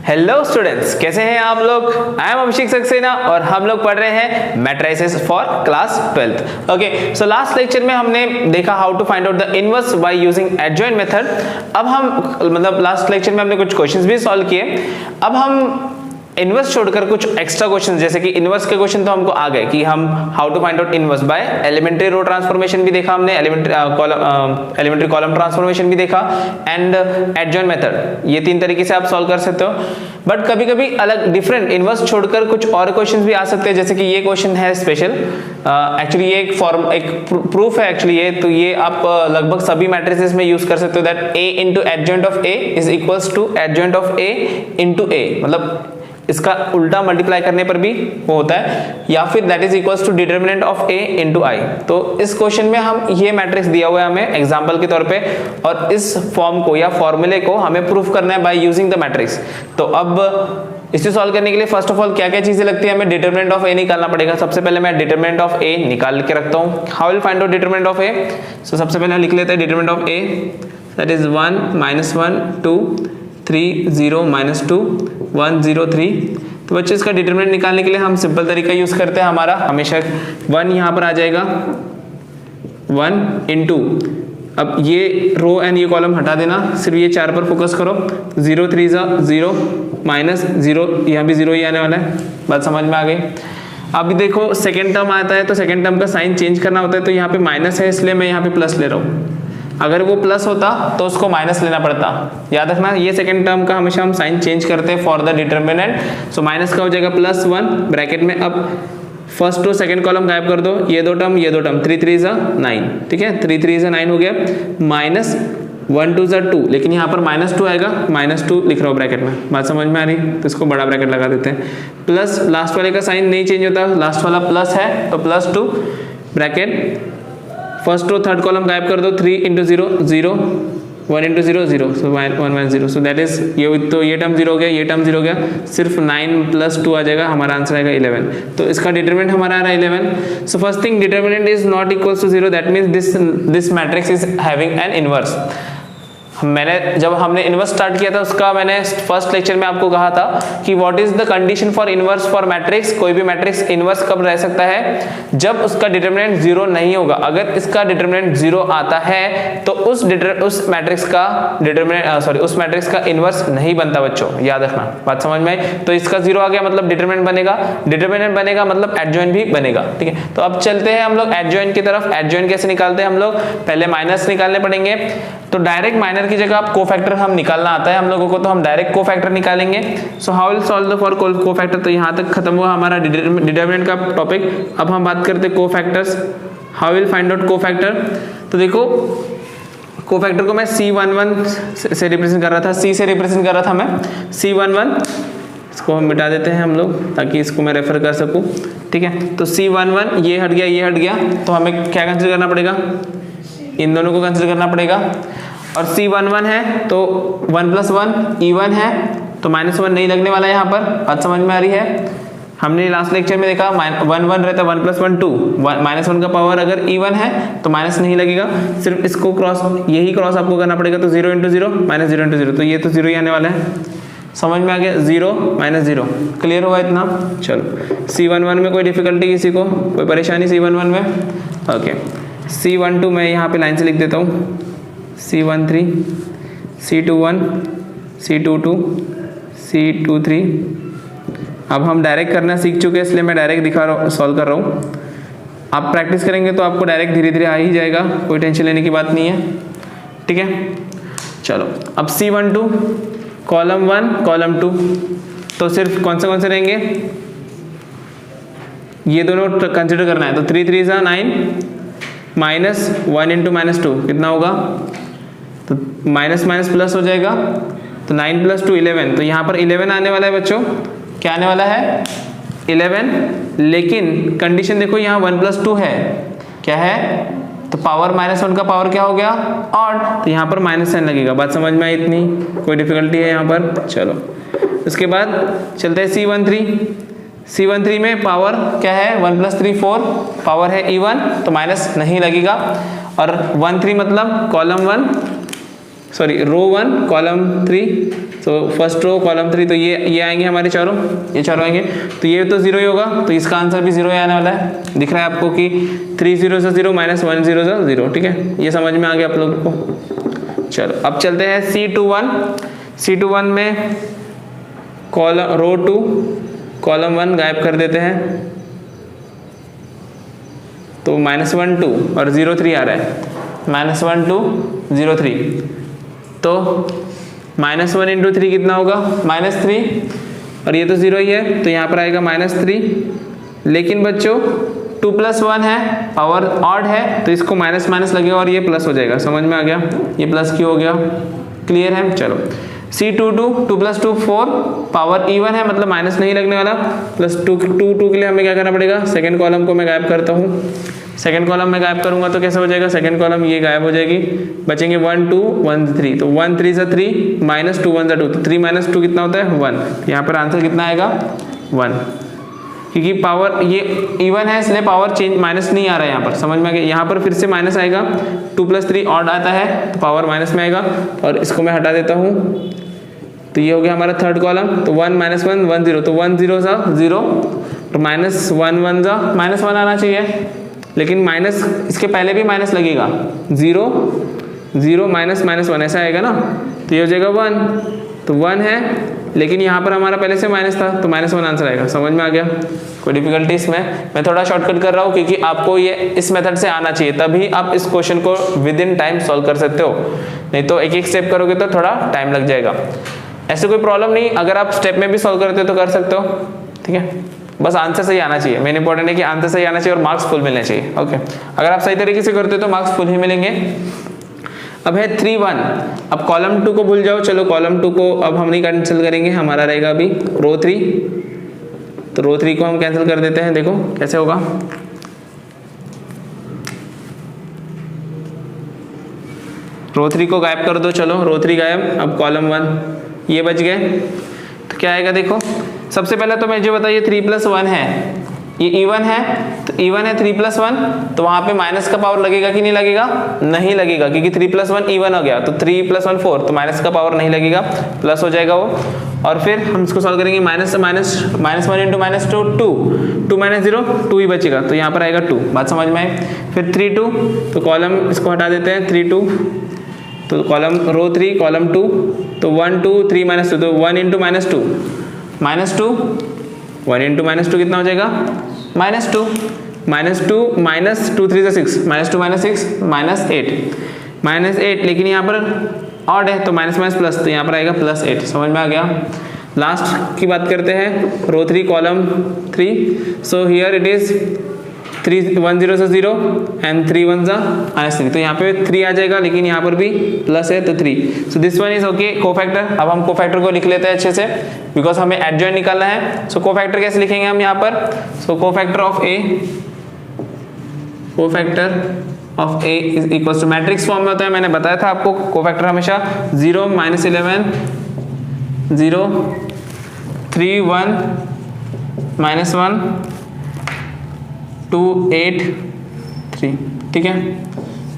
Hello students, कैसे हैं आप लोग। आई एम अभिषेक सक्सेना और हम लोग पढ़ रहे हैं matrices for class 12th। Okay, so last lecture में हमने देखा how to find out the inverse by using adjoint method. अब हम लास्ट लेक्चर में हमने कुछ क्वेश्चंस भी सॉल्व किए। अब हम इनवर्स छोड़कर कुछ एक्स्ट्रा क्वेश्चन, जैसे कि इनवर्स के क्वेश्चन तो हमको आ गए कि हम how to find out inverse by elementary row transformation भी देखा हमने, एलिमेंट्री कॉलम ट्रांसफॉर्मेशन भी देखा एंड एडजॉइंट मेथड। ये तीन तरीके से आप सॉल्व कर सकते हो। बट कभी कभी अलग डिफरेंट इनवर्स छोड़कर कुछ और क्वेश्चन भी आ सकते हैं, जैसे कि ये क्वेश्चन है स्पेशल। एक्चुअली ये एक प्रूफ है एक्चुअली ये, तो ये आप लगभग सभी मैट्रिसेस में यूज कर सकते हो that A into adjoint of A is equals to adjoint of A into A, मतलब इसका उल्टा मल्टीप्लाई करने पर भी वो होता है, या फिर that is equals to determinant of A into I. तो इस क्वेश्चन में हम ये मैट्रिक्स दिया हुआ है हमें एग्जांपल के तौर पे, और इस फॉर्म को या फॉर्मूले को हमें प्रूफ करना है बाय यूजिंग द मैट्रिक्स। तो अब इसे सॉल्व करने के लिए फर्स्ट ऑफ ऑल क्या क्या चीजें लगती है, हमें डिटरमिनेंट ऑफ ए निकालना पड़ेगा। सबसे पहले मैं डिटरमिनेंट ऑफ ए निकाल के रखता हूँ। How will find out determinant of A? So सबसे पहले लिख लेते हैं determinant of A, that is 1 -1 2 3 0 -2 1 0 3। तो बच्चों इसका डिटरमिनेंट निकालने के लिए हम सिंपल तरीका यूज करते हैं हमारा, हमेशा 1 यहाँ पर आ जाएगा 1 इंटू, अब ये रो एंड ये कॉलम हटा देना, सिर्फ ये 4 पर फोकस करो। 0 3 0 -0, यहाँ भी 0 ही आने वाला है। बात समझ में आ गई। अब देखो सेकेंड टर्म आता है तो सेकेंड टर्म का साइन चेंज करना होता है, तो यहाँ पे माइनस है इसलिए मैं यहाँ पे प्लस ले रहा हूँ। अगर वो प्लस होता तो उसको माइनस लेना पड़ता। याद रखना ये सेकंड टर्म का हमेशा हम साइन चेंज करते हैं for the determinant. So minus का हो जाएगा +1 ब्रैकेट में। अब फर्स्ट टू सेकंड कॉलम गायब कर दो, ये दो टर्म 3 3 9, ठीक है, 3 3 9 हो गया। -1 2 2, लेकिन यहाँ पर -2 आएगा, -2 लिख रहा हूँ ब्रैकेट में। बात समझ में आ रही? तो इसको बड़ा ब्रैकेट लगा देते हैं। प्लस लास्ट वाले का साइन नहीं चेंज होता, लास्ट वाला प्लस है तो +2 bracket, first row third column गायब कर दो। 3 × 0 0 1 × 0 0, सो 1 0, सो दैट इज ये, तो ये टर्म 0 हो गया, ये टर्म 0 हो गया, सिर्फ 9 + 2 आ जाएगा, हमारा आंसर आएगा 11। तो इसका डिटरमिनेंट हमारा आ रहा है 11। So first thing, determinant is not equals to 0, that means this matrix is having an inverse. जब हमने इनवर्स स्टार्ट किया था उसका मैंने फर्स्ट लेक्चर में आपको कहा था कि what is the condition for inverse for matrix. कोई भी मैट्रिक्स इनवर्स कब रह सकता है? जब उसका डिटरमिनेंट 0 नहीं होगा। अगर इसका डिटरमिनेंट 0 आता है तो उस मैट्रिक्स का इनवर्स नहीं बनता बच्चों, याद रखना। बात समझ में आई? तो इसका 0 आ गया मतलब डिटरमिनेंट बनेगा, डिटरमिनेंट बनेगा मतलब एडजॉइंट भी बनेगा, ठीक है। तो अब चलते हैं हम लोग एडजॉइंट की तरफ। एडजॉइंट कैसे निकालते हैं हम लोग? पहले माइनस निकालने पड़ेंगे, तो डायरेक्ट माइनर की जगह आप कोफैक्टर हम निकालना आता है हम लोगों को, तो हम डायरेक्ट कोफैक्टर निकालेंगे। So how will solve the for cofactor? तो यहाँ तक खत्म हुआ हमारा डिटरमिनेंट का टॉपिक। अब हम बात करते हैं cofactors. How will find out cofactor? तो देखो कोफैक्टर को मैं C11 से रिप्रेजेंट कर रहा था, C से रिप्रेजेंट कर रहा था मैं, C11। इसको हम मिटा देते हैं हम लोग ताकि इसको मैं रेफर कर सकूं, ठीक है। तो C11 ये हट गया, ये हट गया, तो हमें क्या कंसिडर करना पड़ेगा? इन दोनों को कंसिडर करना पड़ेगा। और C11 है तो 1 + 1 even है, तो -1 नहीं लगने वाला है यहाँ पर। बात समझ में आ रही है? हमने लास्ट लेक्चर में देखा 1 1 रहता है, 1 + 1 2, -1 का पावर अगर even है तो माइनस नहीं लगेगा, सिर्फ इसको क्रॉस, यही क्रॉस आपको करना पड़ेगा। तो 0 × 0 -0 × 0, तो ये तो 0 ही आने वाला है। समझ में आ गया? 0 -0 क्लियर हुआ इतना? चलो C11 में कोई डिफिकल्टी किसी को, कोई परेशानी C11 में? ओके, C12 मैं यहाँ पे लाइन से लिख देता हूँ, C13 C21 C22 C23। अब हम डायरेक्ट करना सीख चुके हैं इसलिए मैं डायरेक्ट दिखा रहा हूँ, सॉल्व कर रहा हूँ। आप प्रैक्टिस करेंगे तो आपको डायरेक्ट धीरे धीरे आ ही जाएगा, कोई टेंशन लेने की बात नहीं है, ठीक है। चलो अब C12 कॉलम 1 कॉलम 2, तो सिर्फ कौन से रहेंगे? ये दोनों कंसिडर करना है। तो 3 3 9 -1 × -2 कितना होगा? तो माइनस माइनस प्लस हो जाएगा, तो 9 + 2 11, तो यहाँ पर 11 आने वाला है बच्चों। क्या आने वाला है? 11। लेकिन कंडीशन देखो यहाँ 1 + 2 है, क्या है? तो पावर -1 का पावर क्या हो गया? ऑड, तो यहाँ पर माइनस साइन लगेगा। बात समझ में आई इतनी? कोई डिफिकल्टी है यहाँ पर? चलो उसके बाद चलते हैं C13 में पावर क्या है? 1 + 3 4, पावर है even, तो माइनस नहीं लगेगा। और 1 3 मतलब कॉलम 1 सॉरी रो 1 कॉलम 3, तो फर्स्ट रो कॉलम 3, तो ये आएंगे हमारे चारों, ये चारों आएंगे, तो ये तो 0 ही होगा, तो इसका आंसर भी 0 ही आने वाला है। दिख रहा है आपको कि 3 0 से 0 माइनस 1 0 से 0, ठीक है, ये समझ में आ गया आप लोगों को। चलो अब चलते हैं C21 में कॉलम रो 2 कॉलम 1 गायब कर देते हैं, तो -1 2 और 0 3 आ रहा है, -1 2 0 3, तो -1 इंटू 3 कितना होगा -3, और ये तो 0 ही है, तो यहाँ पर आएगा -3। लेकिन बच्चों 2 + 1 है, पावर ऑड है, तो इसको माइनस माइनस लगेगा और ये प्लस हो जाएगा, समझ में आ गया, ये प्लस क्यों हो गया, क्लियर है। चलो C22 2 + 2 4, पावर इवन है मतलब माइनस नहीं लगने वाला, प्लस 2 के लिए हमें क्या करना पड़ेगा, सेकेंड कॉलम को मैं गायब करता हूँ, सेकेंड कॉलम में गायब करूंगा तो कैसे हो जाएगा, सेकेंड कॉलम ये गायब हो जाएगी, बचेंगे 1 2 1 3, तो 1 3 = 3 -2 1 = 2, तो 3 - 2 कितना होता है 1, यहाँ पर आंसर कितना आएगा 1, क्योंकि पावर ये इवन है इसलिए पावर चेंज माइनस नहीं आ रहा है यहाँ पर, समझ में आ गया। यहाँ पर फिर से माइनस आएगा, 2 + 3 ऑड आता है तो पावर माइनस में आएगा, और इसको मैं हटा देता हूँ, तो ये हो गया हमारा थर्ड कॉलम, तो 1 - 1 1 0, तो 1 0 सा 0, तो -1 1 सा -1 आना चाहिए, लेकिन माइनस इसके पहले भी माइनस लगेगा, 0 0 -1 ऐसा आएगा ना, तो ये हो जाएगा 1, तो 1 है, लेकिन यहाँ पर हमारा पहले से माइनस था, तो -1 आंसर आएगा, समझ में आ गया। कोई डिफिकल्टी इसमें, मैं थोड़ा शॉर्टकट कर रहा हूँ क्योंकि आपको ये इस मेथड से आना चाहिए, तभी आप इस क्वेश्चन को विद इन टाइम सॉल्व कर सकते हो, नहीं तो एक एक स्टेप करोगे तो थोड़ा टाइम लग जाएगा। ऐसे कोई प्रॉब्लम नहीं, अगर आप स्टेप में भी सॉल्व करते हो तो कर सकते हो, ठीक है, बस आंसर सही आना चाहिए, मेन इंपॉर्टेंट है कि आंसर सही आना चाहिए और मार्क्स फुल मिलने चाहिए। ओके, अगर आप सही तरीके से करते हो तो मार्क्स फुल ही मिलेंगे। अब है 3 1, अब कॉलम 2 को भूल जाओ, चलो कॉलम 2 को अब हम नहीं कैंसिल करेंगे, हमारा रहेगा अभी रो 3, तो रो 3 को हम कैंसिल कर देते हैं, देखो कैसे होगा, रो 3 को गायब कर दो, चलो रो 3 गायब, अब कॉलम 1 ये बच गए, तो क्या आएगा देखो, सबसे पहले तो मुझे बताइए 3 + 1 है, ये इवन है, तो इवन है 3 + 1, तो वहां पे माइनस का पावर लगेगा कि नहीं लगेगा, नहीं लगेगा, क्योंकि 3 + 1 इवन हो गया, तो 3 + 1 4, तो माइनस का पावर नहीं लगेगा, प्लस हो जाएगा वो। और फिर हम इसको सॉल्व करेंगे, -1 × -2 2 - 0 2 ही बचेगा, तो यहाँ पर आएगा 2, बात समझ में आई। फिर 3 2, तो कॉलम इसको हटा देते हैं, 3 2, तो कॉलम रो 3 कॉलम 2, तो 1 2 3 -2, तो 1 × -2 -2 1 × -2 कितना हो जाएगा -2 -2 -2 3 = 6, -2 -6 -8, लेकिन यहाँ पर ऑड है तो माइनस माइनस प्लस, तो यहाँ पर आएगा +8, समझ में आ गया। लास्ट की बात करते हैं, रो 3 column 3, so here it is 3 1 0 से 0 एंड 3 1 -3, तो यहाँ पे 3 आ जाएगा, लेकिन यहाँ पर भी प्लस है तो 3, so this one is okay cofactor. अब हम कोफैक्टर को लिख लेते हैं अच्छे से, बिकॉज हमें एडजॉइंट निकालना है। सो कोफैक्टर कैसे लिखेंगे हम यहाँ पर, so cofactor of A is equal to, matrix form में होता है, मैंने बताया था आपको, कोफैक्टर हमेशा 0 -11 0 3 1 -1 2 8 3, ठीक है,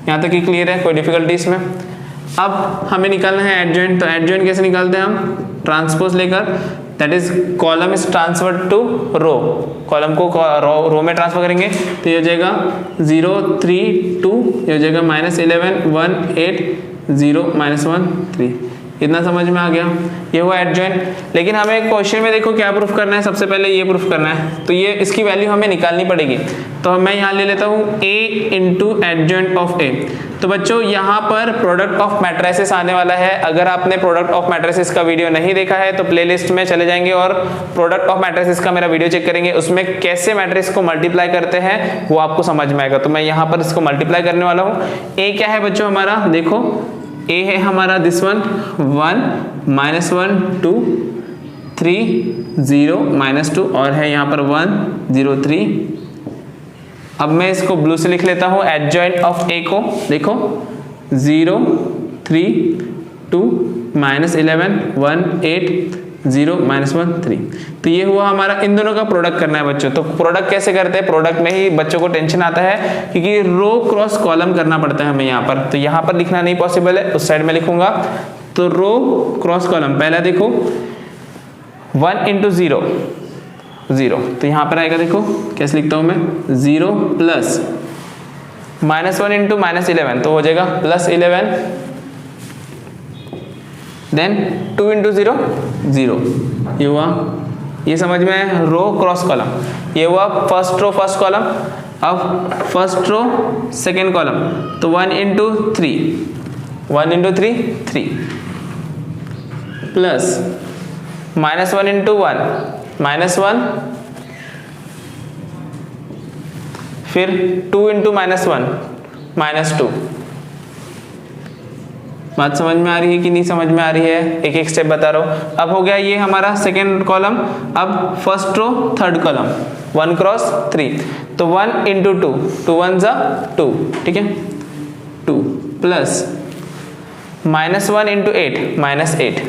यहाँ तक ही क्लियर है, कोई डिफिकल्टी इसमें। अब हमें निकालना है एडजॉइंट, तो एडजॉइंट कैसे निकालते हैं हम, ट्रांसपोज लेकर, that is column is transferred to row, column को रो में ट्रांसफर करेंगे, तो ये हो जाएगा 0 3 2, ये हो जाएगा -11 1 8 0 -1 3, इतना समझ में आ गया, ये हुआ एडजॉइंट। लेकिन हमें क्वेश्चन में देखो क्या प्रूफ करना है, सबसे पहले ये प्रूफ करना है, तो ये इसकी वैल्यू हमें निकालनी पड़ेगी, तो मैं यहाँ ले लेता हूँ A × एडजॉइंट ऑफ A। तो बच्चों यहाँ पर प्रोडक्ट ऑफ मैट्रिसेस आने वाला है, अगर आपने प्रोडक्ट ऑफ मैट्रिसेस का वीडियो नहीं देखा है तो प्लेलिस्ट में चले जाएंगे और प्रोडक्ट ऑफ मैट्रिसेस का मेरा वीडियो चेक करेंगे, उसमें कैसे मैट्रिक्स को मल्टीप्लाई करते हैं वो आपको समझ में आएगा। तो मैं यहाँ पर इसको मल्टीप्लाई करने वाला हूँ। A क्या है बच्चों हमारा, देखो A है हमारा दिस वन 1 -1 2 3 0 -2 और है यहाँ पर 1 0 3। अब मैं इसको ब्लू से लिख लेता हूँ एडजॉइंट ऑफ A को, देखो 0 3 2 -11 1 8 0 -1 3। तो ये हुआ हमारा, इन दोनों का प्रोडक्ट करना है बच्चों। तो प्रोडक्ट कैसे करते हैं, प्रोडक्ट में ही बच्चों को टेंशन आता है क्योंकि रो क्रॉस कॉलम करना पड़ता है हमें यहाँ पर। तो यहाँ पर लिखना नहीं पॉसिबल है, उस साइड में लिखूंगा। तो रो क्रॉस कॉलम, पहला देखो 1 × 0 0, तो यहाँ पर आएगा, देखो कैसे लिखता हूँ मैं, 0 प्लस -1 × -11, तो हो जाएगा +11, देन 2 × 0 0, ये हुआ, ये समझ में है रो क्रॉस कॉलम। ये हुआ फर्स्ट रो फर्स्ट कॉलम। अब फर्स्ट रो सेकेंड कॉलम, तो 1 × 3 1 × 3 3 प्लस -1 × 1 -1, फिर 2 × -1 -2। बात समझ में आ रही है कि नहीं समझ में आ रही है, एक एक स्टेप बता रहा हूं। अब हो गया ये हमारा सेकेंड कॉलम। अब फर्स्ट रो थर्ड कॉलम 1 × 3, तो 1 × 2 2 1 = 2, ठीक है, 2 प्लस -1 × 8 -8,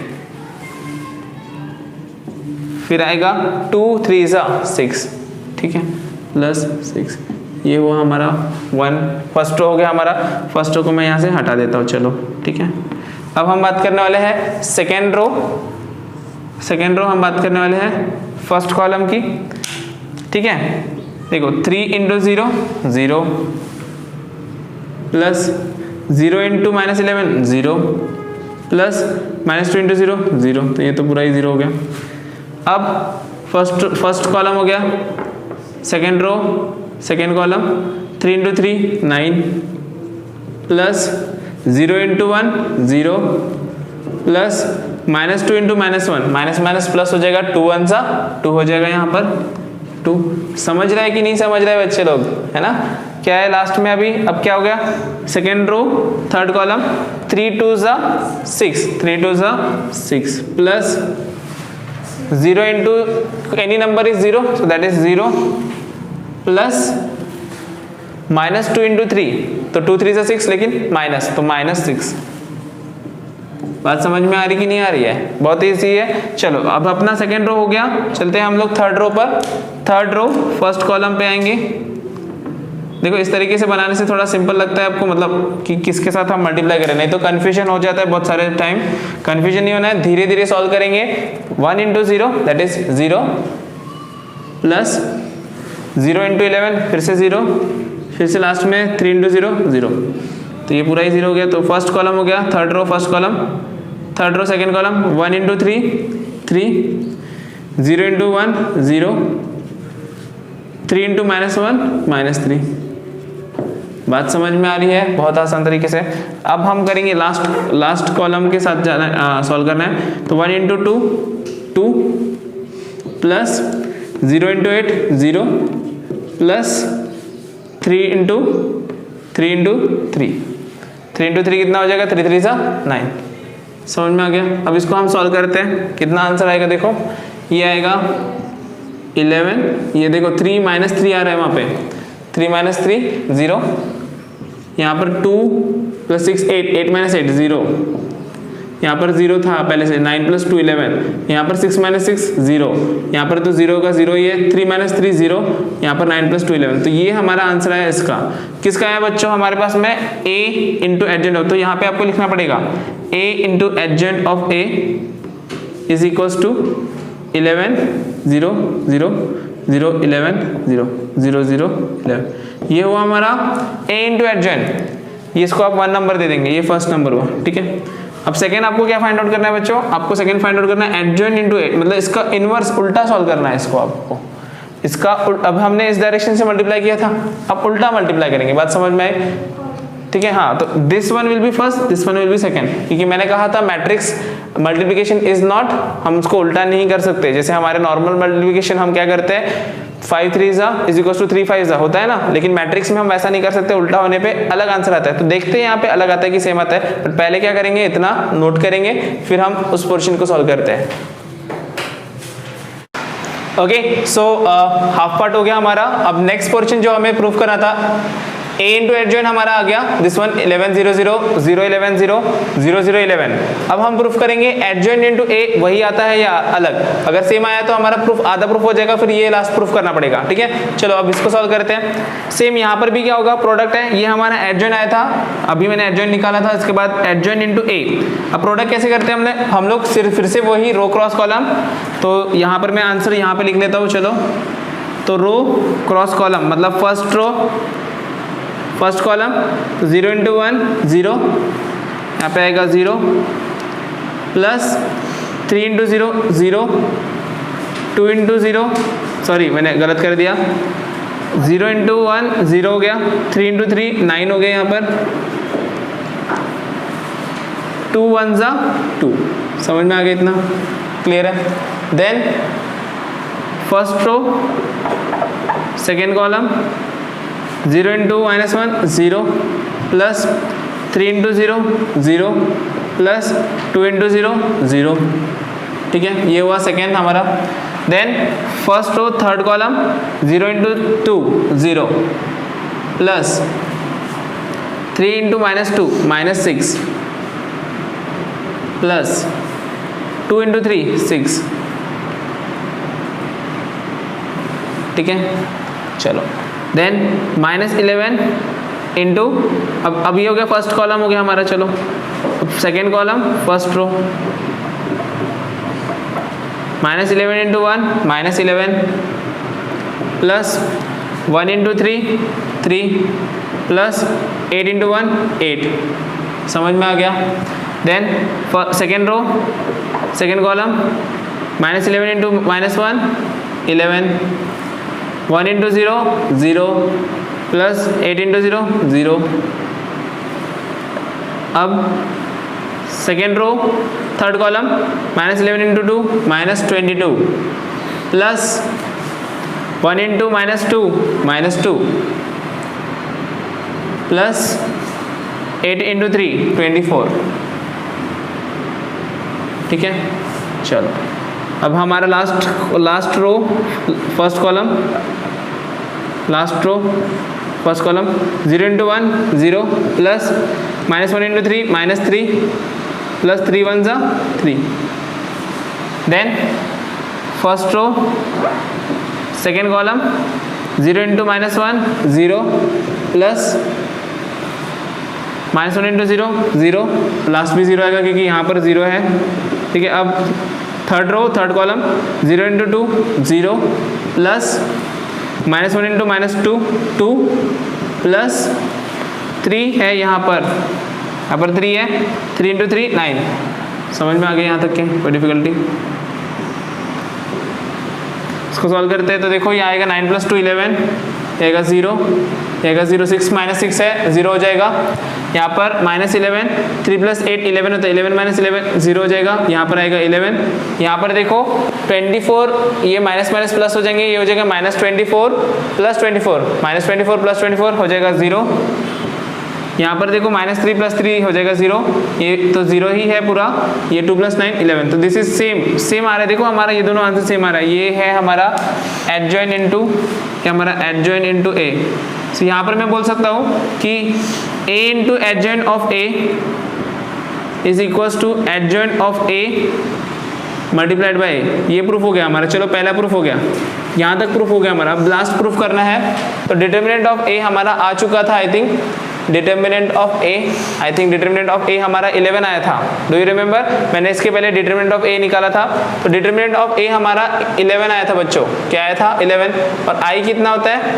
फिर आएगा 2 3 = 6, ठीक है, प्लस 6। ये हुआ हमारा 1 फर्स्ट रो हो गया हमारा। फर्स्ट रो को मैं यहाँ से हटा देता हूँ, चलो ठीक है। अब हम बात करने वाले हैं सेकेंड रो। सेकेंड रो हम बात करने वाले हैं फर्स्ट कॉलम की, ठीक है। देखो 3 × 0 0 प्लस 0 × -11 0 प्लस -2 × 0 0, तो ये तो पूरा ही 0 हो गया। अब फर्स्ट कॉलम हो गया, second row second column 3 × 3 9 plus 0 × 1 0 plus -2 × -1 minus plus हो जाएगा, 2 1 = 2 हो जाएगा यहाँ पर 2। समझ रहा है कि नहीं समझ रहा है बच्चे लोग, है ना। क्या है लास्ट में अभी, अब क्या हो गया, second row third column 3 2 = 6 3 2 = 6 plus 0 × any number is 0, so that is 0 plus -2 × 3, तो 2 3 = 6, लेकिन माइनस, तो -6। बात समझ में आ रही कि नहीं आ रही है, बहुत ईजी है। चलो अब अपना सेकेंड रो हो गया, चलते हैं हम लोग थर्ड रो पर। थर्ड रो फर्स्ट कॉलम पे आएंगे। देखो इस तरीके से बनाने से थोड़ा सिंपल लगता है आपको, मतलब कि किसके साथ हम मल्टीप्लाई करें, नहीं तो कन्फ्यूजन हो जाता है बहुत सारे टाइम। कन्फ्यूजन नहीं होना है, धीरे धीरे सॉल्व करेंगे। 1 × 0 दैट इज 0 प्लस 0 × 11 फिर से 0, फिर से लास्ट में 3 × 0 0, तो ये पूरा ही 0 हो गया। तो फर्स्ट कॉलम हो गया, third row first column, third row second column 1 × 3 3 0 × 1 0 3 × -1 -3। बात समझ में आ रही है, बहुत आसान तरीके से। अब हम करेंगे लास्ट कॉलम के साथ जाना, सॉल्व करना है। तो 1 × 2 2 प्लस 0 × 8 0 प्लस 3 × 3 × 3 कितना हो जाएगा, 3 3 = 9। समझ में आ गया। अब इसको हम सॉल्व करते हैं, कितना आंसर आएगा, देखो ये आएगा 11, ये देखो 3 - 3 आ रहा है वहाँ पे, 3 - 3 0, यहाँ पर 2 + 6 8 8 - 8 0, यहाँ पर 0 था पहले से, 9 + 2 11, यहाँ पर 6 - 6 0, यहाँ पर तो 0 का 0 ही है, 3 - 3 0, यहाँ पर 9 + 2 11। तो ये हमारा आंसर है इसका। किसका है बच्चों, हमारे पास में a × एडजेंट ऑफ, तो यहाँ पे आपको लिखना पड़ेगा a × adjoint of a is equals to 11 0 0 0 11 0 0 0 11। ये हुआ हमारा a × एडजेंट, ये इसको आप 1 नंबर दे देंगे, ये फर्स्ट नंबर हुआ, ठीक है। अब सेकेंड आपको क्या फाइंड आउट करना है बच्चों, आपको सेकेंड फाइंड आउट करना है एडजेंट × a, मतलब इसका इनवर्स उल्टा सॉल्व करना है इसको आपको। इसका अब हमने इस डायरेक्शन से मल्टीप्लाई किया था, अब उल्टा मल्टीप्लाई करेंगे। बात समझ में आई, ठीक है। हाँ, तो this one will be first, this one will be second, क्योंकि मैंने कहा था मैट्रिक्स मल्टीप्लिकेशन इज नॉट, हम उसको उल्टा नहीं कर सकते। जैसे हमारे नॉर्मल मल्टीप्लिकेशन हम क्या करते हैं, 5 3 = 3 5 होता है ना, लेकिन मैट्रिक्स में हम वैसा नहीं कर सकते, उल्टा होने पे अलग आंसर आता है। तो देखते हैं यहाँ पे अलग आता है कि सेम आता है, बट पहले क्या करेंगे, इतना नोट करेंगे, फिर हम उस पोर्शन को सॉल्व करते हैं। ओके, सो हाफ पार्ट हो गया हमारा। अब नेक्स्ट पोर्शन जो हमें प्रूव करना था, a इंटू एडजॉइंट हमारा आ गया दिस वन 11 0 0 0 11 0 0 0 11। अब हम प्रूफ करेंगे एडजॉइंट इंटू a वही आता है या अलग, अगर सेम आया तो हमारा प्रूफ आधा प्रूफ हो जाएगा, फिर ये लास्ट प्रूफ करना पड़ेगा। ठीक है, चलो अब इसको सॉल्व करते हैं। सेम यहाँ पर भी क्या होगा, प्रोडक्ट है, ये हमारा एडजॉइंट आया था, अभी मैंने एडजॉइंट निकाला था, इसके बाद एडजॉइंट इंटू a। अब प्रोडक्ट कैसे करते हैं हम लोग फिर से वही रो क्रॉस कॉलम, तो यहाँ पर मैं आंसर यहाँ पे लिख लेता हूँ। चलो तो रो क्रॉस कॉलम मतलब first row first column 0 into 1 0, यहाँ पे आएगा 0 प्लस 3 इंटू 0 0, 2 इंटू 0 सॉरी मैंने गलत कर दिया, 0 इंटू 1 0 हो गया, 3 इंटू 3 9 हो गया, यहाँ पर 2 1 जा 2। समझ में आ गया, इतना क्लियर है। Then first row second column 0 into -1 0 plus 3 into 0 0 plus 2 into 0 0। ठीक है, ये हुआ सेकेंड हमारा। Then first row third column 0 into 2 0 plus 3 into -2 -6 plus 2 into 3 6। ठीक है, चलो देन -11 इंटू अब ये हो गया फर्स्ट कॉलम हो गया हमारा। चलो second column first row -11 into 1 -11 plus 1 into 3 3 plus 8 into 1 8। समझ में आ गया। Then second row second column -11 into -1 11, 1 into 0 0 plus 8 into 0 0। अब second row third column -11 into 2 -22 plus 1 into -2 -2 plus 8 into 3 24। ठीक है, चलो अब हमारा last row first column last row first column 0 into 1 0 plus -1 into 3 -3 plus 3 1 जा 3। Then first row second column 0 into -1 0 plus -1 into 0 0, last भी 0 आएगा क्योंकि यहाँ पर 0 है। ठीक है, अब third row third column 0 into 2 0 plus -1 into -2 2 plus 3 है यहाँ पर 3 है, 3 इंटू 3 9। समझ में आ गया यहाँ तक के, कोई डिफिकल्टी? इसको सॉल्व करते हैं तो देखो ये आएगा 9 + 2 11, आएगा 0, आएगा 0 6 -6 है 0 हो जाएगा। यहाँ पर -11 3 + 8 11 होता है, 11 - 11 0 हो जाएगा। यहाँ पर आएगा 11। यहाँ पर देखो 24 ये माइनस माइनस प्लस हो जाएंगे, ये हो जाएगा -24 + 24 -24 + 24 हो जाएगा 0। यहाँ पर देखो -3 + 3 हो जाएगा 0, ये तो 0 ही है पूरा। ये 2 + 9 11, तो दिस इज सेम आ रहा है। देखो हमारा ये दोनों आंसर सेम आ रहा है। ये है हमारा एडजॉइन इनटू क्या, हमारा एडजॉइन इनटू ए। तो यहाँ पर मैं बोल सकता हूँ कि a into adjoint of a is equals to adjoint of a multiplied by a। ये प्रूफ हो गया हमारा। चलो पहला प्रूफ हो गया, यहाँ तक प्रूफ हो गया हमारा। अब लास्ट प्रूफ करना है। तो डिटर्मिनेंट ऑफ a हमारा आ चुका था, I think determinant of a, I think determinant of a हमारा 11 आया था। Do you remember? मैंने इसके पहले डिटर्मिनेंट ऑफ a निकाला था। तो डिटर्मिनेंट ऑफ a हमारा 11 आया था बच्चों। क्या आया था? 11। और i कितना होता है?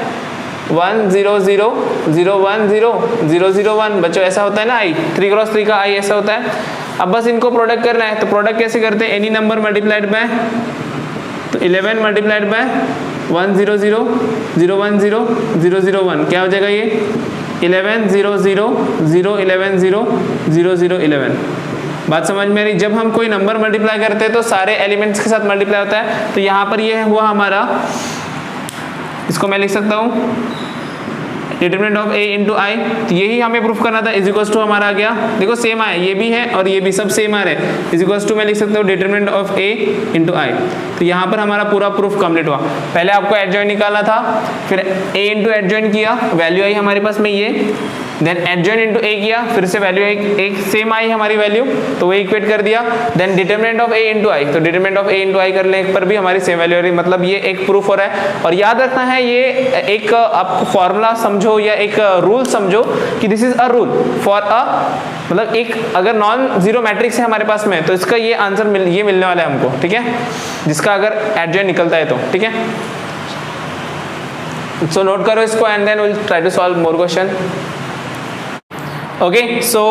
1 0 0 0 1 0 0 0 1। बच्चों ऐसा होता है ना, i 3 × 3 का i ऐसा होता है। अब बस इनको प्रोडक्ट करना है। तो प्रोडक्ट कैसे करते हैं? एनी नंबर मल्टीप्लाइड बाय, तो 11 मल्टीप्लाइड बाय 1 0 0 0 1 0 0 0 1 क्या हो जाएगा? ये 11 0 0 0 11 0 0 0 11। बात समझ में आ रही? जब हम कोई नंबर मल्टीप्लाई करते हैं तो सारे एलिमेंट्स के साथ मल्टीप्लाई होता है। तो यहाँ पर ये हुआ हमारा, इसको मैं लिख सकता हूँ डिटरमिनेंट ऑफ ए इंटू आई, यही हमें प्रूफ करना था, इज इक्वल्स टू हमारा आ गया, देखो सेम आया, ये भी है और ये भी सब सेम आ रहे हैं, इज इक्वल्स टू मैं लिख सकता हूँ determinant of A into I. तो यहाँ पर हमारा पूरा प्रूफ कंप्लीट हुआ। पहले आपको एडजॉइंट निकालना था, फिर ए इंटू एडजॉइंट किया, वैल्यू आई हमारे पास में ये, देन एडजॉइंट इंटू ए किया, फिर से वैल्यू एक सेम आई हमारी वैल्यू, तो वो इक्वेट कर दिया, then determinant of A into I, तो determinant of A into I करने पर भी हमारी सेम वैल्यू आ रही, मतलब ये एक प्रूफ हो रहा है। और याद रखना है ये एक आप फॉर्मूला समझो या एक रूल समझो कि this is a rule for a, मतलब एक अगर नॉन जीरो मैट्रिक्स है हमारे पास में तो इसका ये आंसर ये मिलने वाला है हमको, ठीक है, जिसका अगर एडजॉइंट निकलता है तो, ठीक है। सो नोट करो इसको and then will try to solve more question. Okay, so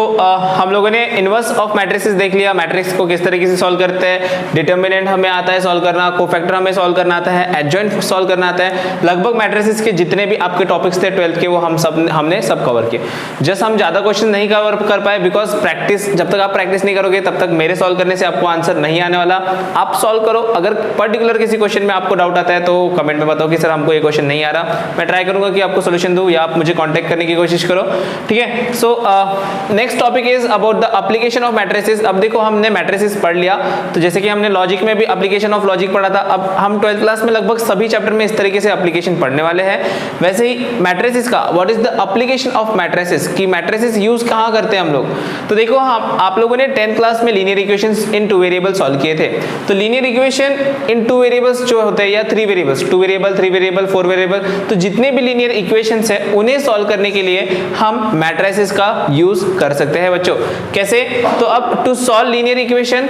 हम लोगों ने इनवर्स ऑफ मैट्रिसेस देख लिया, मैट्रिक्स को किस तरीके से सॉल्व करते हैं, डिटर्मिनेंट हमें आता है सॉल्व करना, कोफैक्टर हमें सॉल्व करना आता है, एडजॉइंट सॉल्व करना आता है। लगभग मैट्रिसेस के जितने भी आपके टॉपिक्स थे 12th के वो हमने सब कवर किए। जस्ट हम ज्यादा क्वेश्चन नहीं कवर कर पाए बिकॉज प्रैक्टिस, जब तक आप प्रैक्टिस नहीं करोगे तब तक मेरे सॉल्व करने से आपको आंसर नहीं आने वाला। आप सॉल्व करो, अगर पर्टिकुलर किसी क्वेश्चन में आपको डाउट आता है तो कमेंट में बताओ कि सर हमको ये क्वेश्चन नहीं आ रहा, मैं ट्राई करूंगा कि आपको सोल्यूशन दूं या आप मुझे कॉन्टेक्ट करने की कोशिश करो, ठीक है। So next topic is about the application of matrices. अब देखो हमने मैट्रिसेस पढ़ लिया, तो जैसे कि हमने लॉजिक में भी एप्लीकेशन ऑफ लॉजिक पढ़ा था, अब हम 12th क्लास में लगभग सभी चैप्टर में इस तरीके से एप्लीकेशन पढ़ने वाले हैं। वैसे ही मैट्रिसेस का what is the application of matrices, कि मैट्रिसेस यूज कहां करते हैं हम लोग। तो देखो हम आप लोगों ने 10th क्लास में लीनियर इक्वेशंस इन 2 वेरिएबल सॉल्व किए थे, तो लीनियर इक्वेशन इन 2 वेरिएबल्स जो होते हैं या 3 वेरिएबल्स, 2 वेरिएबल 3 वेरिएबल 4 वेरिएबल, तो जितने भी लीनियर इक्वेशंस है उन्हें सॉल्व करने के लिए हम मैट्रिसेस का यूज कर सकते हैं बच्चों। कैसे, तो अब टू सॉल्व लीनियर इक्वेशन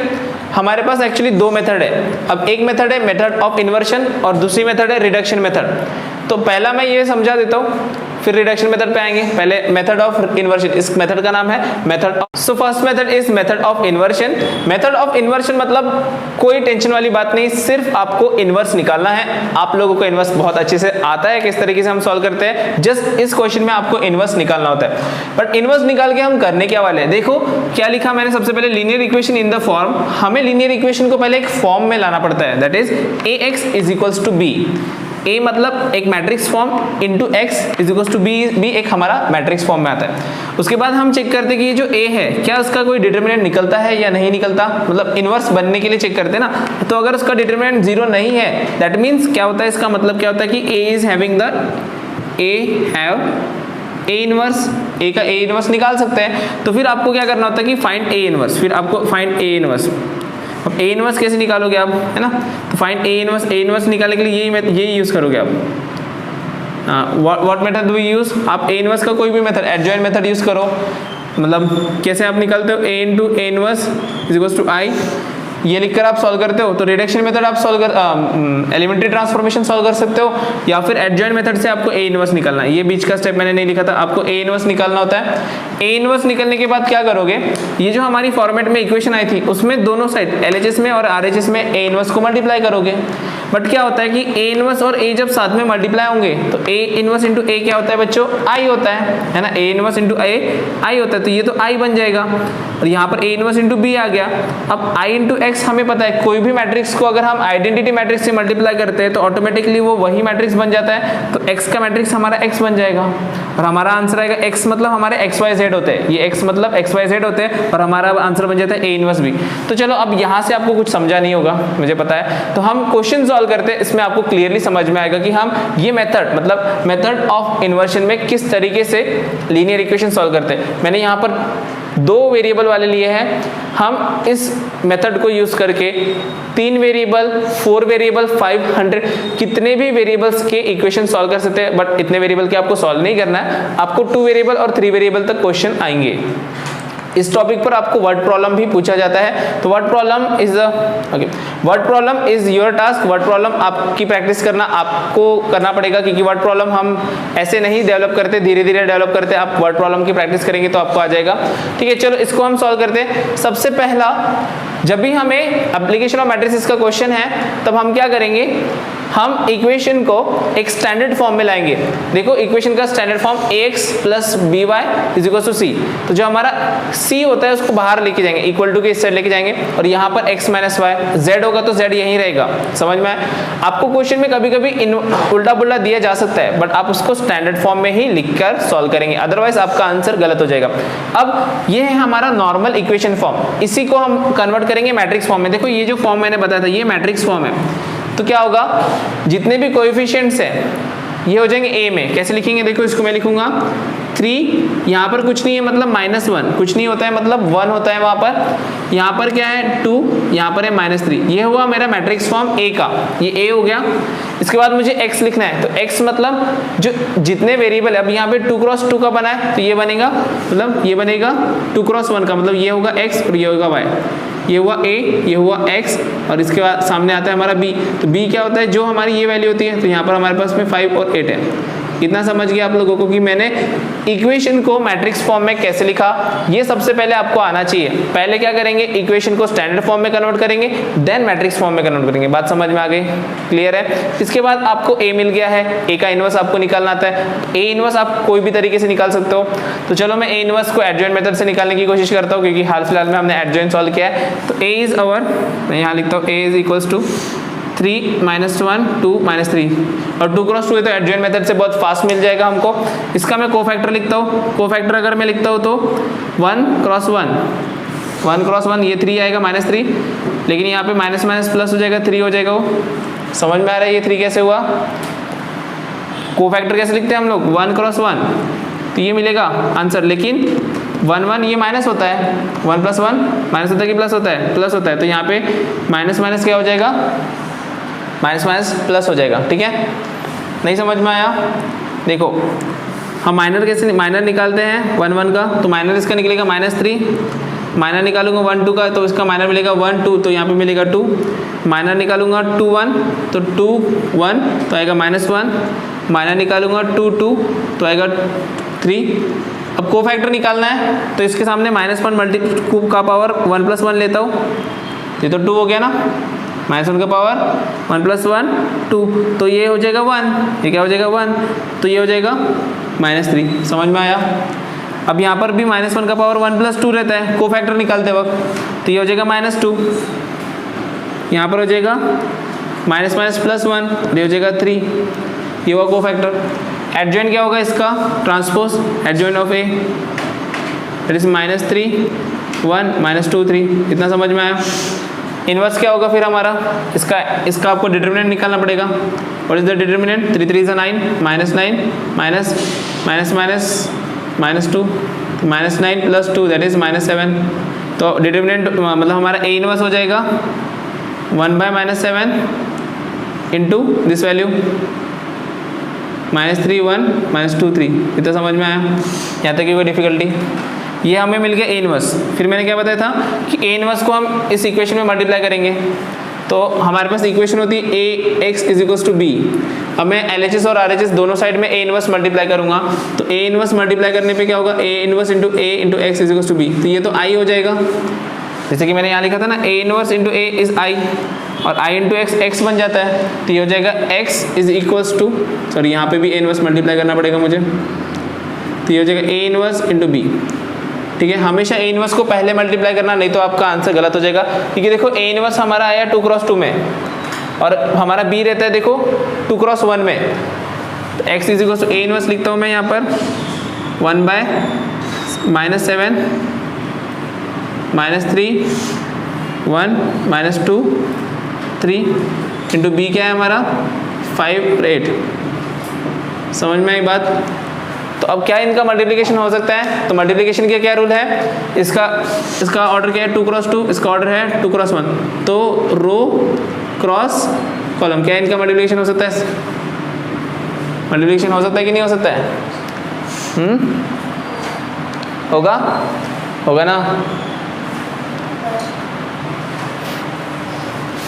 हमारे पास एक्चुअली 2 मेथड है। अब एक मेथड है मेथड ऑफ इन्वर्शन और दूसरी मेथड है रिडक्शन मेथड। तो पहला मैं ये समझा देता हूँ, फिर रिडक्शन मेथड पे आएंगे। पहले मेथड ऑफ इन्वर्शन, इस मेथड का नाम है method of, so first method is method of inversion. Method of inversion मतलब कोई टेंशन वाली बात नहीं, सिर्फ आपको इन्वर्स निकालना है। आप लोगों को इन्वर्स बहुत अच्छे से आता है, किस तरीके से हम सॉल्व करते हैं, जस्ट इस क्वेश्चन में आपको इन्वर्स निकालना होता है। बट इन्वर्स निकाल के हम करने क्या वाले हैं, देखो क्या लिखा मैंने, सबसे पहले linear equation in the form, हमें लीनियर इक्वेशन को पहले एक फॉर्म में लाना पड़ता है, that is ax is equals to b। A मतलब एक matrix form into x is equals to b एक हमारा मैट्रिक्स फॉर्म में आता है। उसके बाद हम चेक करते हैं कि ये जो A है क्या उसका कोई डिटरमिनेंट निकलता है या नहीं निकलता, मतलब इनवर्स बनने के लिए चेक करते हैं ना। तो अगर उसका डिटरमिनेंट 0 नहीं है, दैट मीन्स क्या होता है, इसका मतलब क्या होता है कि A is having the A inverse, A का A इनवर्स निकाल सकते हैं। तो फिर आपको क्या करना होता है कि फाइंड A इनवर्स, फिर आपको फाइंड A इनवर्स। अब A इनवर्स कैसे निकालोगे आप, है ना, तो फाइंड A इनवर्स निकालने के लिए यही यूज करोगे आप। What method do you use, आप A इनवर्स का कोई भी मेथड, एडजॉइंट मेथड यूज करो। मतलब कैसे आप निकालते हो, A into A inverse is equals to I, ये लिखकर आप सॉल्व करते हो। तो रिडक्शन मेथड आप सॉल्व कर एलिमेंट्री ट्रांसफॉर्मेशन सॉल्व कर सकते हो, या फिर एडजॉइंट मेथड से आपको A इनवर्स निकालना है। ये बीच का स्टेप मैंने नहीं लिखा था, आपको A इनवर्स निकालना होता है। A इनवर्स निकलने के बाद क्या करोगे, ये जो हमारी फॉर्मेट में इक्वेशन आई थी उसमें दोनों साइड LHS में और RHS में A इनवर्स को मल्टीप्लाई करोगे। बट क्या होता है कि A इनवर्स और A जब साथ में मल्टीप्लाई होंगे तो A इनवर्स इंटू A क्या होता है बच्चों, I होता है ना, A इनवर्स इंटू I होता है, तो ये तो I बन जाएगा और यहाँ पर A इनवर्स इंटू B आ गया। अब I इंटू X हमें पता है कोई भी मैट्रिक्स को अगर हम आइडेंटिटी मैट्रिक्स से मल्टीप्लाई करते हैं तो ऑटोमेटिकली वो वही मैट्रिक्स बन जाता है, तो X का मैट्रिक्स हमारा X बन जाएगा और हमारा आंसर आएगा X मतलब हमारे XYZ होते हैं, ये X मतलब XYZ होते हैं और हमारा आंसर बन जाता है A इनवर्स B। तो चलो अब यहाँ से आपको कुछ समझा नहीं होगा मुझे पता है, तो हम क्वेश्चन सॉल्व करते हैं, इसमें आपको क्लियरली समझ में आएगा कि हम ये मेथड मतलब मेथड ऑफ इन्वर्शन में किस तरीके से लीनियर इक्वेशन सॉल्व करते हैं। मैंने यहाँ पर 2 वेरिएबल वाले लिए हैं, हम इस मेथड को यूज करके 3 वेरिएबल 4 वेरिएबल 500 कितने भी वेरिएबल्स के इक्वेशन सॉल्व कर सकते हैं। बट इतने वेरिएबल के आपको सॉल्व नहीं करना है, आपको 2 वेरिएबल और 3 वेरिएबल तक क्वेश्चन आएंगे। इस टॉपिक पर आपको वर्ड प्रॉब्लम भी पूछा जाता है, तो word problem is your task. Word problem आपकी प्रैक्टिस करना आपको करना पड़ेगा, क्योंकि वर्ड प्रॉब्लम हम ऐसे नहीं डेवलप करते, धीरे धीरे डेवलप करते। आप वर्ड प्रॉब्लम की प्रैक्टिस करेंगे तो आपको आ जाएगा, ठीक है। चलो इसको हम सॉल्व करते हैं। सबसे पहला, जब भी हमें एप्लीकेशन ऑफ मैट्रिसेस का क्वेश्चन है तब हम क्या करेंगे, हम इक्वेशन को एक स्टैंडर्ड फॉर्म में लाएंगे। देखो इक्वेशन का standard form ax plus B Y is equal to C. तो जो हमारा c होता है उसको बाहर लेके जाएंगे, इक्वल टू के इस साइड लेके जाएंगे, और यहाँ पर x माइनस वाई, z होगा तो z यहीं रहेगा। समझ में आया? आपको क्वेश्चन में कभी कभी उल्टा पुल्टा दिया जा सकता है, बट आप उसको स्टैंडर्ड फॉर्म में ही लिखकर सॉल्व करेंगे, अदरवाइज आपका आंसर गलत हो जाएगा। अब ये है हमारा नॉर्मल इक्वेशन फॉर्म, इसी को हम कन्वर्ट करेंगे मैट्रिक्स फॉर्म में। देखो ये जो फॉर्म मैंने बताया था ये मैट्रिक्स फॉर्म है, तो क्या होगा, जितने भी कोएफिशिएंट्स हैं ये हो जाएंगे a में। कैसे लिखेंगे, देखो इसको मैं लिखूंगा 3, यहाँ पर कुछ नहीं है मतलब -1, कुछ नहीं होता है मतलब 1 होता है वहाँ पर, यहाँ पर क्या है 2, यहाँ पर है -3। ये हुआ मेरा मैट्रिक्स फॉर्म a का, ये a हो गया। इसके बाद मुझे x लिखना है, तो x मतलब जो जितने वेरिएबल है, अब यहाँ पे 2 क्रॉस 2 का बना है तो ये बनेगा, मतलब ये बनेगा 2 क्रॉस 1 का, मतलब ये होगा x और ये होगा y। ये हुआ a, ये हुआ x, और इसके बाद सामने आता है हमारा b। तो b क्या होता है, जो हमारी ये वैल्यू होती है, तो यहाँ पर हमारे पास में 5 और 8 है। इतना समझ गया आप लोगों को कि मैंने इक्वेशन को मैट्रिक्स फॉर्म में कैसे लिखा। ये सबसे पहले आपको आना चाहिए। पहले क्या करेंगे, इक्वेशन को स्टैंडर्ड फॉर्म में कन्वर्ट करेंगे, देन मैट्रिक्स फॉर्म में कन्वर्ट करेंगे। बात समझ में आ गई? क्लियर है? इसके बाद आपको a मिल गया है, a का इनवर्स आपको निकालना आता है। a इनवर्स आप कोई भी तरीके से निकाल सकते हो, तो चलो मैं a इनवर्स को एडजॉइंट मेथड से निकालने की कोशिश करता हूँ, क्योंकि हाल फिलहाल में हमने एडजॉइंट सॉल्व किया है। तो a इज अवर, मैं यहाँ लिखता हूँ a इज इक्वल्स टू 3 - 1 2 -3, और 2 क्रॉस 2 है तो एडजॉइंट मेथड से बहुत फास्ट मिल जाएगा हमको। इसका मैं कोफैक्टर लिखता हूँ, कोफैक्टर अगर मैं लिखता हूँ तो 1 क्रॉस 1, 1 क्रॉस 1 ये 3 आएगा -3, लेकिन यहाँ पे माइनस माइनस प्लस हो जाएगा, 3 हो जाएगा। वो समझ में आ रहा है ये 3 कैसे हुआ? कोफैक्टर कैसे लिखते हैं हम लोग, 1 क्रॉस 1, तो ये मिलेगा आंसर। लेकिन 1 1 ये माइनस होता है, 1 + 1 माइनस होता है कि प्लस होता है? प्लस होता है, तो यहाँ पे माइनस माइनस क्या हो जाएगा, माइनस माइनस प्लस हो जाएगा। ठीक है, नहीं समझ में आया? देखो हम माइनर कैसे, माइनर निकालते हैं 1 1 का, तो माइनर इसका निकलेगा -3, माइनर निकालूंगा 1 2 का, तो इसका माइनर मिलेगा 1 2, तो यहाँ पे मिलेगा 2, माइनर निकालूंगा 2 1, तो 2 1 तो आएगा -1, माइनर निकालूंगा 2 2 तो आएगा 3। अब कोफैक्टर निकालना है, तो इसके सामने -1 मल्टीक्यूब का पावर 1 + 1 लेता हूँ, ये तो 2 हो गया ना, -1 का पावर 1 + 1 2, तो ये हो जाएगा 1, ये क्या हो जाएगा 1, तो ये हो जाएगा -3। समझ में आया? अब यहाँ पर भी -1 का पावर 1 + 2 रहता है कोफैक्टर निकालते वक्त, तो ये हो जाएगा -2, यहाँ पर हो जाएगा माइनस माइनस प्लस 1, ये हो जाएगा 3, ये हुआ कोफैक्टर। एडजॉइंट क्या होगा इसका, transpose adjoint of A, that is -3 1 -2 3। इतना समझ में आया? इनवर्स क्या होगा फिर हमारा, इसका आपको डिटर्मिनेंट निकालना पड़ेगा। What is the determinant, 3 3 = 9, -9 minus minus minus -2, -9 + 2 that is -7। तो डिटर्मिनेंट मतलब हमारा ए इनवर्स हो जाएगा 1/-7 इंटू दिस वैल्यू -3 1 -2 3। इतना समझ में आया? यहाँ तक की कोई डिफिकल्टी? ये हमें मिल गया ए इनवर्स। फिर मैंने क्या बताया था कि ए इनवर्स को हम इस इक्वेशन में मल्टीप्लाई करेंगे, तो हमारे पास इक्वेशन होती है ax = b। अब मैं LHS और RHS दोनों साइड में ए इनवर्स मल्टीप्लाई करूंगा, तो ए इनवर्स मल्टीप्लाई करने पे क्या होगा, a inverse into a into x = b, तो ये तो i हो जाएगा। जैसे कि मैंने यहाँ लिखा था ना, a inverse into a is i, और i इंटू x बन जाता है, तो ये हो जाएगा x = सॉरी यहाँ पे भी a इनवर्स मल्टीप्लाई करना पड़ेगा मुझे, तो ये हो जाएगा a इनवर्स इंटू b। ठीक है, हमेशा ए इनवर्स को पहले मल्टीप्लाई करना, नहीं तो आपका आंसर गलत हो जाएगा। क्योंकि देखो ए इनवर्स हमारा आया 2 क्रॉस 2 में, और हमारा बी रहता है देखो 2 क्रॉस 1 में। तो x = ए इनवर्स लिखता हूँ मैं यहाँ पर 1/-7 -3 1 -2 3 इंटू बी क्या है हमारा 5 और 8। समझ में आई बात? तो अब क्या इनका मल्टीप्लिकेशन हो सकता है, तो मल्टीप्लिकेशन का क्या रूल है, इसका ऑर्डर क्या है 2 क्रॉस 2, इसका ऑर्डर है 2 क्रॉस 1, तो रो क्रॉस कॉलम, क्या इनका मल्टीप्लिकेशन हो सकता है? मल्टीप्लिकेशन हो सकता है कि नहीं हो सकता है? होगा ना।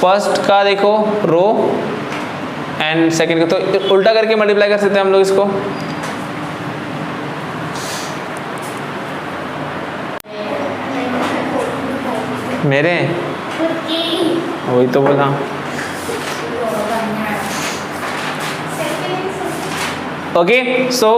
फर्स्ट का देखो रो एंड सेकंड का, तो उल्टा करके मल्टीप्लाई कर सकते हैं हम लोग इसको। मेरे वही तो बोला। Okay so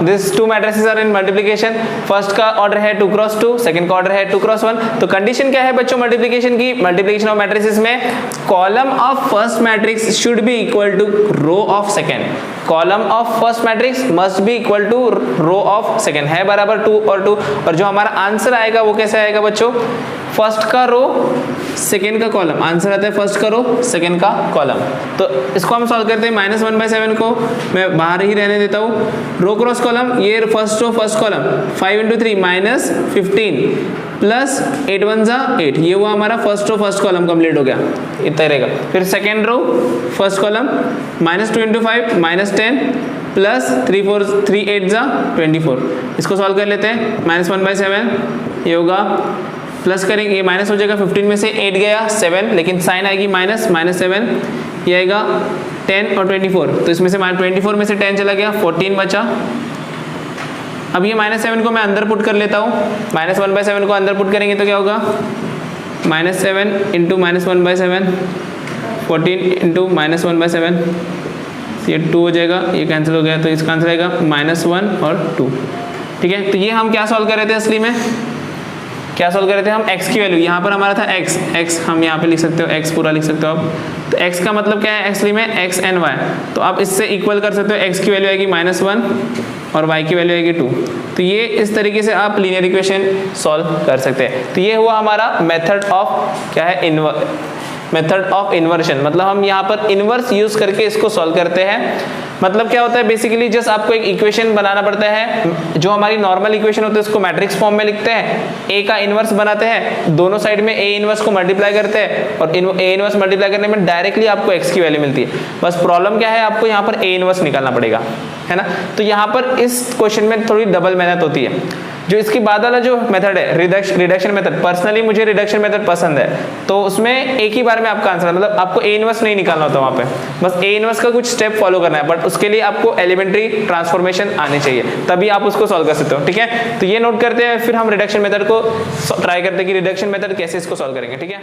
this two matrices are in multiplication, first का ऑर्डर है 2 क्रॉस 2, सेकंड का ऑर्डर है 2 क्रॉस 1। तो कंडीशन क्या है बच्चों मल्टीप्लिकेशन की, मल्टीप्लिकेशन ऑफ मैट्रिसेस में column of first matrix should be equal to row of second, column of first matrix must be equal to row of second, है बराबर 2 और 2। और जो हमारा आंसर आएगा वो कैसे आएगा बच्चों, फर्स्ट का रो सेकेंड का कॉलम, आंसर आता है फर्स्ट का रो सेकेंड का कॉलम। तो इसको हम सॉल्व करते हैं, -1/7 को मैं बाहर ही रहने देता हूँ, रो क्रॉस कॉलम, ये first row first column 5 × 3 -15 plus 8 1 जा 8, ये हुआ हमारा first row first column complete हो गया, इतना रहेगा। फिर second row first column -2 × 5 -10 plus 3 8 जा 24, इसको सॉल्व कर लेते हैं। -1/7 ये होगा, प्लस करेंगे, ये माइनस हो जाएगा, 15 में से 8 गया 7, लेकिन साइन आएगी -7, ये आएगा 10 और 24, तो इसमें से 24 में से 10 चला गया, 14 बचा। अब ये -7 को मैं अंदर पुट कर लेता हूँ, -1/7 को अंदर पुट करेंगे तो क्या होगा, -7 × -1/7, 14 × -1/7, ये 2 हो जाएगा, ये कैंसिल हो गया, तो इसका आंसर आएगा -1 और 2। ठीक है, तो ये हम क्या सॉल्व कर रहे थे असली में, क्या सॉल्व कर रहे थे हम, x की वैल्यू, यहाँ पर हमारा था x हम यहाँ पे लिख सकते हो, x पूरा लिख सकते हो आप। तो x का मतलब क्या है, एक्चुअली में x and y, तो आप इससे इक्वल कर सकते हो, x की वैल्यू आएगी -1 और y की वैल्यू आएगी 2। तो ये इस तरीके से आप लीनियर इक्वेशन सॉल्व कर सकते हैं। तो ये हुआ हमारा मेथड ऑफ क्या है, मेथड ऑफ इन्वर्शन, मतलब हम यहाँ पर इन्वर्स यूज करके इसको सॉल्व करते हैं। मतलब क्या होता है बेसिकली, जस्ट आपको एक इक्वेशन बनाना पड़ता है, जो हमारी नॉर्मल इक्वेशन होती है उसको मैट्रिक्स फॉर्म में लिखते हैं, ए का इन्वर्स बनाते हैं, दोनों साइड में ए इन्वर्स को मल्टीप्लाई करते हैं, और ए इन्वर्स मल्टीप्लाई करने में डायरेक्टली आपको एक्स की वैल्यू मिलती है। बस प्रॉब्लम क्या है, आपको यहाँ पर ए इन्वर्स निकालना पड़ेगा, है ना। तो यहाँ पर इस क्वेश्चन में थोड़ी डबल मेहनत होती है। जो इसके बाद वाला जो मेथड है रिडक्शन मेथड, पर्सनली मुझे रिडक्शन मेथड पसंद है, तो उसमें एक ही बार में आपका आंसर, मतलब आपको ए इनवर्स नहीं निकालना होता वहाँ पे, बस ए इनवर्स का कुछ स्टेप फॉलो करना है, बट उसके लिए आपको एलिमेंट्री ट्रांसफॉर्मेशन आनी चाहिए, तभी आप उसको सॉल्व कर सकते हो। ठीक है, तो ये नोट करते हैं, फिर हम रिडक्शन मेथड को ट्राई करते हैं कि रिडक्शन मेथड कैसे इसको सॉल्व करेंगे। ठीक है।